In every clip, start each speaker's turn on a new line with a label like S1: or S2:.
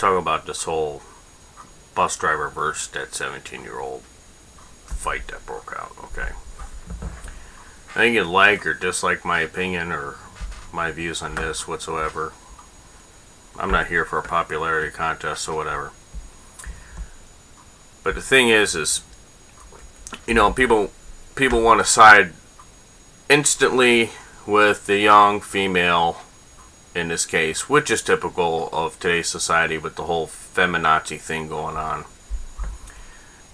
S1: talk about this whole bus driver versus that 17-year-old fight that broke out, okay? I think you like or dislike my opinion or my views on this whatsoever. I'm not here for a popularity contest or whatever. But the thing is, you know, people want to side instantly with the young female in this case, which is typical of today's society with the whole feminazi thing going on.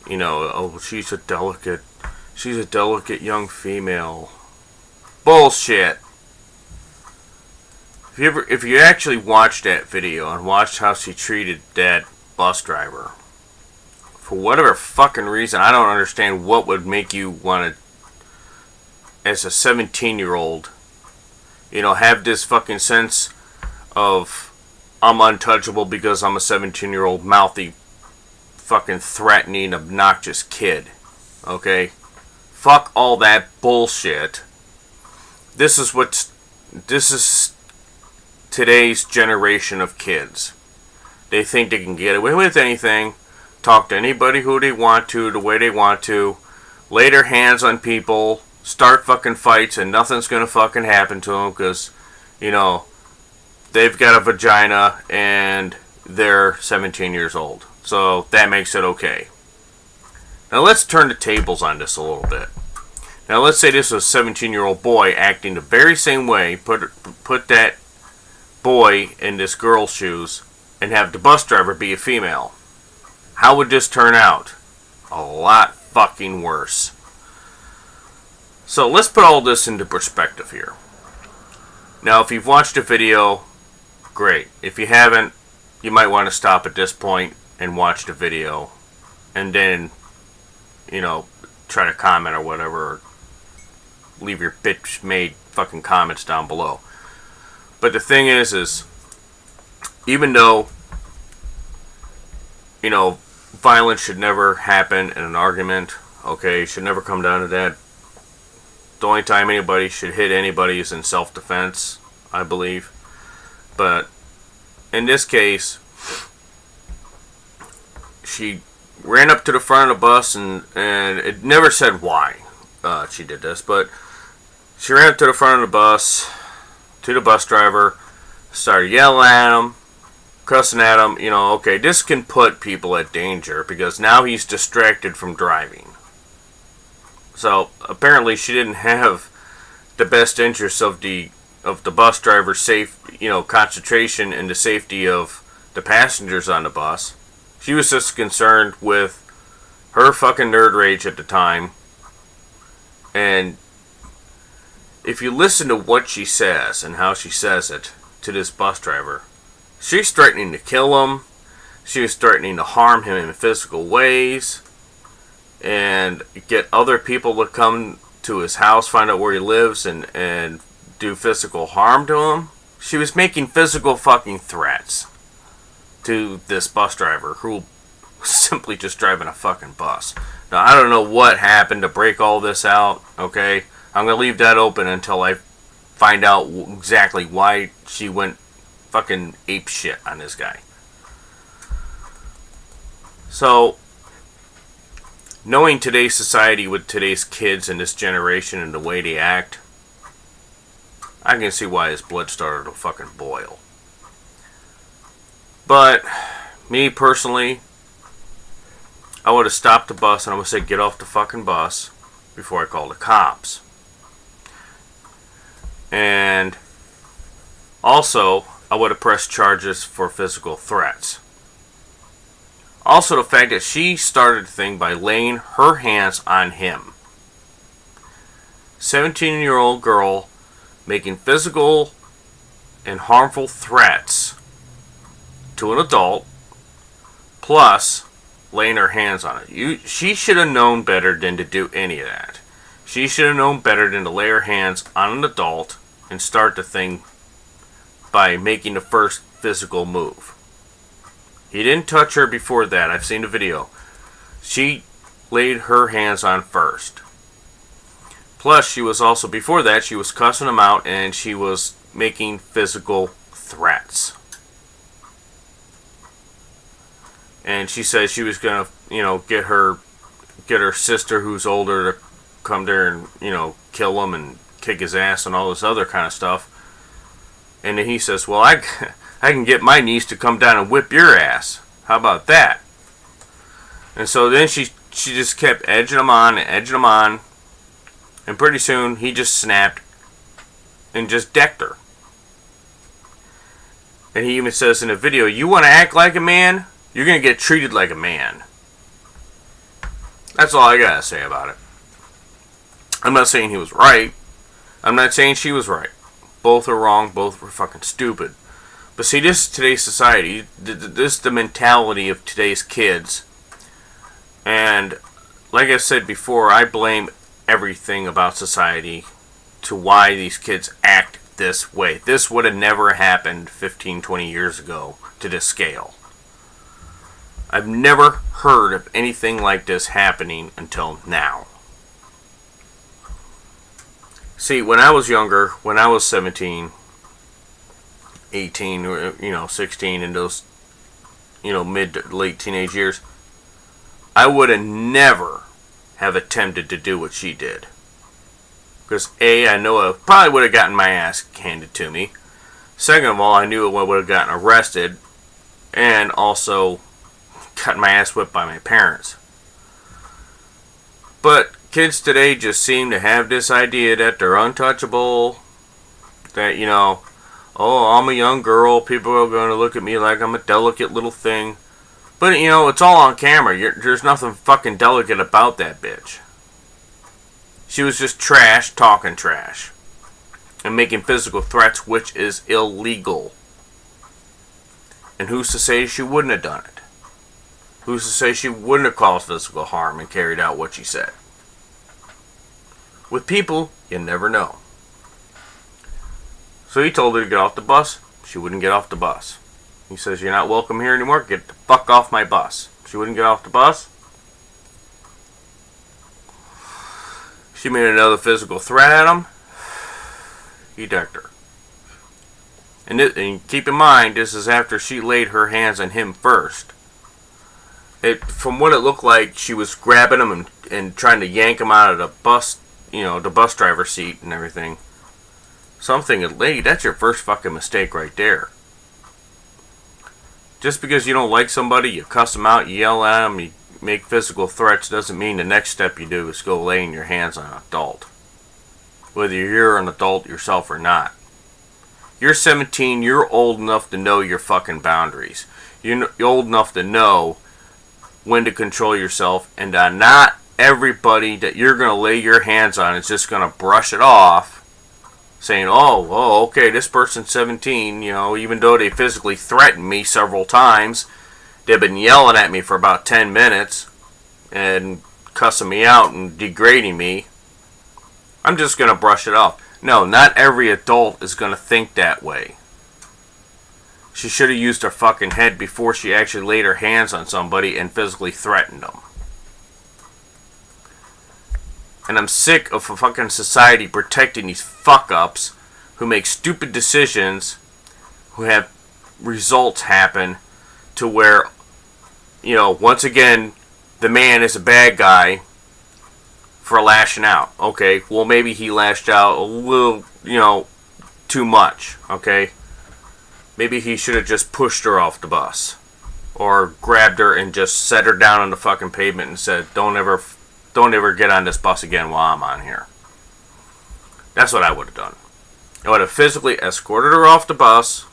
S1: You know, oh, she's a delicate young female. Bullshit. If you actually watched that video and watched how she treated that bus driver, for whatever fucking reason, I don't understand what would make you want to, as a 17-year-old, you know, have this fucking sense of I'm untouchable because I'm a 17-year-old mouthy, fucking threatening, obnoxious kid. Okay? Fuck all that bullshit. This is today's generation of kids. They think they can get away with anything, talk to anybody who they want to, the way they want to, lay their hands on people, start fucking fights, and nothing's gonna fucking happen to them because, you know, they've got a vagina and they're 17 years old. So that makes it okay. Now let's turn the tables on this a little bit. Now let's say this was a 17-year-old boy acting the very same way, put that boy in this girl's shoes, and have the bus driver be a female. How would this turn out? A lot fucking worse. So let's put all this into perspective here. Now if you've watched the video, great. If you haven't, you might want to stop at this point and watch the video, and then, you know, try to comment or whatever, or leave your bitch-made fucking comments down below. But the thing is even though, you know, violence should never happen in an argument, okay, should never come down to that. The only time anybody should hit anybody is in self-defense, I believe. But in this case, she ran up to the front of the bus, and it never said why she did this, but she ran up to the front of the bus, to the bus driver, started yelling at him, cussing at him. You know, okay, this can put people at danger because now he's distracted from driving. So apparently she didn't have the best interests of the bus driver's safe, you know, concentration and the safety of the passengers on the bus. She was just concerned with her fucking nerd rage at the time. And if you listen to what she says and how she says it to this bus driver, she's threatening to kill him. She was threatening to harm him in physical ways and get other people to come to his house, find out where he lives, and do physical harm to him. She was making physical fucking threats to this bus driver who was simply just driving a fucking bus. Now, I don't know what happened to break all this out, okay? I'm going to leave that open until I find out exactly why she went fucking ape shit on this guy. So, knowing today's society with today's kids and this generation and the way they act, I can see why his blood started to fucking boil. But, me personally, I would have stopped the bus and I would say, get off the fucking bus before I call the cops. And also, I would have pressed charges for physical threats. Also, the fact that she started the thing by laying her hands on him. 17-year-old girl making physical and harmful threats to an adult, plus laying her hands on it. She should have known better than to do any of that. She should have known better than to lay her hands on an adult and start the thing by making the first physical move. He didn't touch her before that. I've seen the video. She laid her hands on first. Plus, she was also, before that, she was cussing him out and she was making physical threats. and she said she was gonna, get her sister who's older to come there and, kill him and kick his ass and all this other kind of stuff. And then he says, well, I can get my niece to come down and whip your ass. How about that? And so then she just kept edging him on and edging him on. And pretty soon he just snapped and just decked her. And he even says in the video, you want to act like a man? You're going to get treated like a man. That's all I got to say about it. I'm not saying he was right. I'm not saying she was right. Both are wrong. Both were fucking stupid. But see, this is today's society. This is the mentality of today's kids. And like I said before, I blame everything about society to why these kids act this way. This would have never happened 15, 20 years ago to this scale. I've never heard of anything like this happening until now. See, when I was younger, when I was 17, 18, or 16, in those, mid to late teenage years, I would have never have attempted to do what she did. Because A, I know I probably would have gotten my ass handed to me. Second of all, I knew I would have gotten arrested and also gotten my ass whipped by my parents. But kids today just seem to have this idea that they're untouchable, that, oh, I'm a young girl, people are going to look at me like I'm a delicate little thing. But, it's all on camera. There's nothing fucking delicate about that bitch. She was just trash, talking trash. And making physical threats, which is illegal. And who's to say she wouldn't have done it? Who's to say she wouldn't have caused physical harm and carried out what she said? With people, you never know. So he told her to get off the bus. She wouldn't get off the bus. He says, you're not welcome here anymore. Get the fuck off my bus. She wouldn't get off the bus. She made another physical threat at him. He decked her. And keep in mind, this is after she laid her hands on him first. From what it looked like, she was grabbing him and trying to yank him out of the bus, the bus driver's seat and everything. So I'm thinking, lady, that's your first fucking mistake right there. Just because you don't like somebody, you cuss them out, you yell at them, you make physical threats, doesn't mean the next step you do is go laying your hands on an adult. Whether you're an adult yourself or not. You're 17, you're old enough to know your fucking boundaries. You're old enough to know when to control yourself, and not everybody that you're going to lay your hands on is just going to brush it off, saying, oh, okay, this person's 17, even though they physically threatened me several times, they've been yelling at me for about 10 minutes and cussing me out and degrading me, I'm just going to brush it off. No, not every adult is going to think that way. She should have used her fucking head before she actually laid her hands on somebody and physically threatened them. And I'm sick of a fucking society protecting these fuck-ups who make stupid decisions, who have results happen to where, once again, the man is a bad guy for lashing out. Okay, well, maybe he lashed out a little, too much, okay? Maybe he should have just pushed her off the bus. Or grabbed her and just set her down on the fucking pavement and said, don't ever get on this bus again while I'm on here. That's what I would have done. I would have physically escorted her off the bus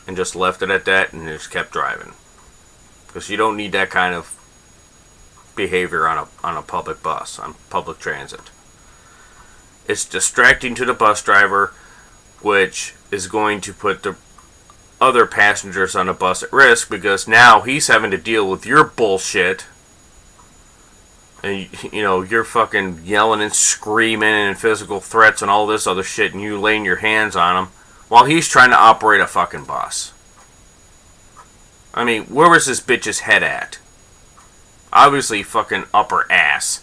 S1: and just left it at that and just kept driving. Because you don't need that kind of behavior on a public bus, on public transit. It's distracting to the bus driver, which is going to put the other passengers on the bus at risk, because now he's having to deal with your bullshit. And, you're fucking yelling and screaming and physical threats and all this other shit, and you laying your hands on him while he's trying to operate a fucking bus. I mean, where was this bitch's head at? Obviously fucking upper ass.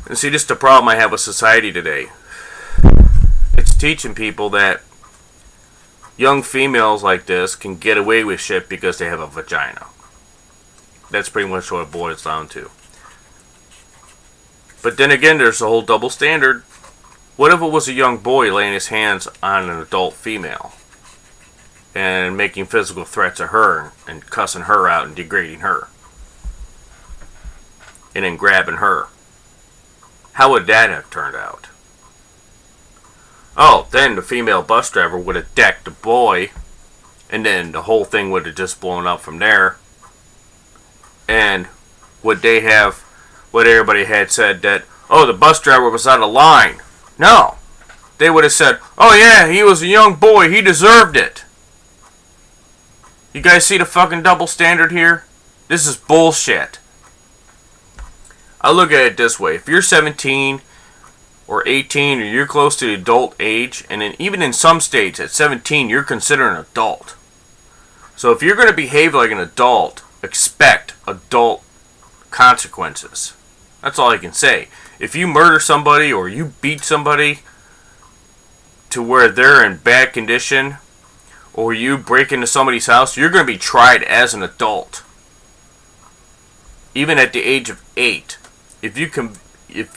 S1: And see, this is the problem I have with society today. It's teaching people that young females like this can get away with shit because they have a vagina. That's pretty much what it boils down to. But then again, there's the whole double standard. What if it was a young boy laying his hands on an adult female and making physical threats of her and cussing her out and degrading her and then grabbing her? How would that have turned out? Oh, then the female bus driver would have decked the boy, and then the whole thing would have just blown up from there. And would they have what everybody had said that, oh, the bus driver was out of line? No. They would have said, oh yeah, he was a young boy, he deserved it. You guys see the fucking double standard here? This is bullshit. I look at it this way. If you're 17 or 18 or you're close to the adult age, and then even in some states at 17 you're considered an adult. So if you're going to behave like an adult, expect adult consequences. That's all I can say. If you murder somebody or you beat somebody to where they're in bad condition, or you break into somebody's house, you're going to be tried as an adult. Even at the age of 8. If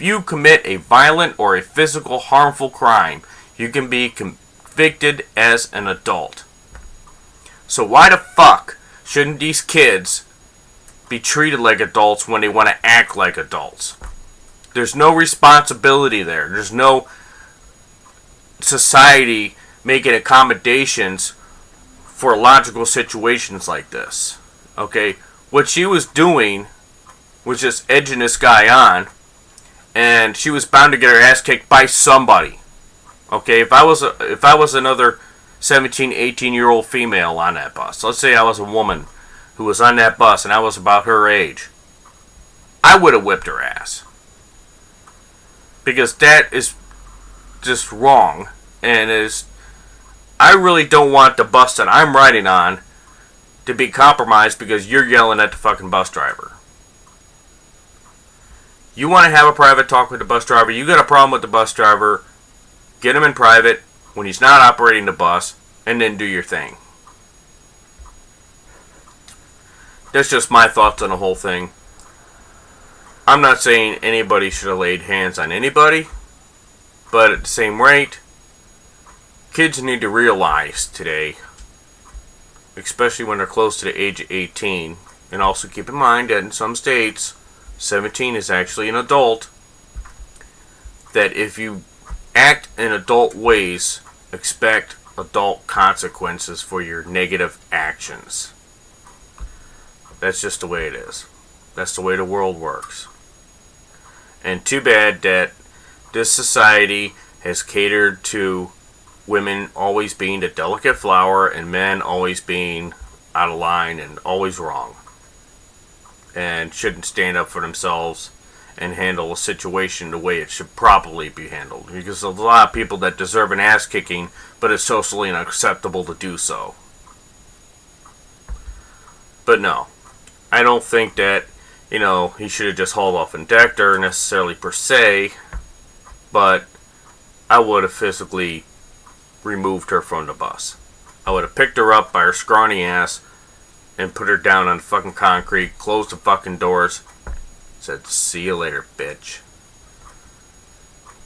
S1: you commit a violent or a physical harmful crime, you can be convicted as an adult. So why the fuck shouldn't these kids be treated like adults when they want to act like adults? There's no responsibility there. There's no society making accommodations for logical situations like this. Okay? What she was doing was just edging this guy on, and she was bound to get her ass kicked by somebody. Okay? If I was another 17, 18-year-old female on that bus, let's say I was a woman who was on that bus and I was about her age, I would have whipped her ass. Because that is just wrong, and I really don't want the bus that I'm riding on to be compromised because you're yelling at the fucking bus driver. You want to have a private talk with the bus driver, you got a problem with the bus driver, get him in private when he's not operating the bus, and then do your thing. That's just my thoughts on the whole thing. I'm not saying anybody should have laid hands on anybody, but at the same rate, kids need to realize today, especially when they're close to the age of 18, and also keep in mind that in some states, 17 is actually an adult, that if you act in adult ways, expect adult consequences for your negative actions. That's just the way it is. That's the way the world works. And too bad that this society has catered to women always being the delicate flower and men always being out of line and always wrong. And shouldn't stand up for themselves and handle a situation the way it should properly be handled. Because there's a lot of people that deserve an ass kicking, but it's socially unacceptable to do so. But no, I don't think that, he should have just hauled off and decked her necessarily per se, but I would have physically removed her from the bus. I would have picked her up by her scrawny ass and put her down on fucking concrete, closed the fucking doors, said, see you later, bitch.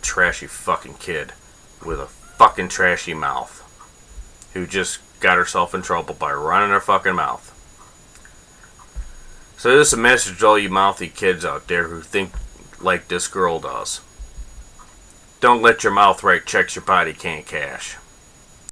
S1: Trashy fucking kid with a fucking trashy mouth who just got herself in trouble by running her fucking mouth. So this is a message to all you mouthy kids out there who think like this girl does. Don't let your mouth write checks your body can't cash.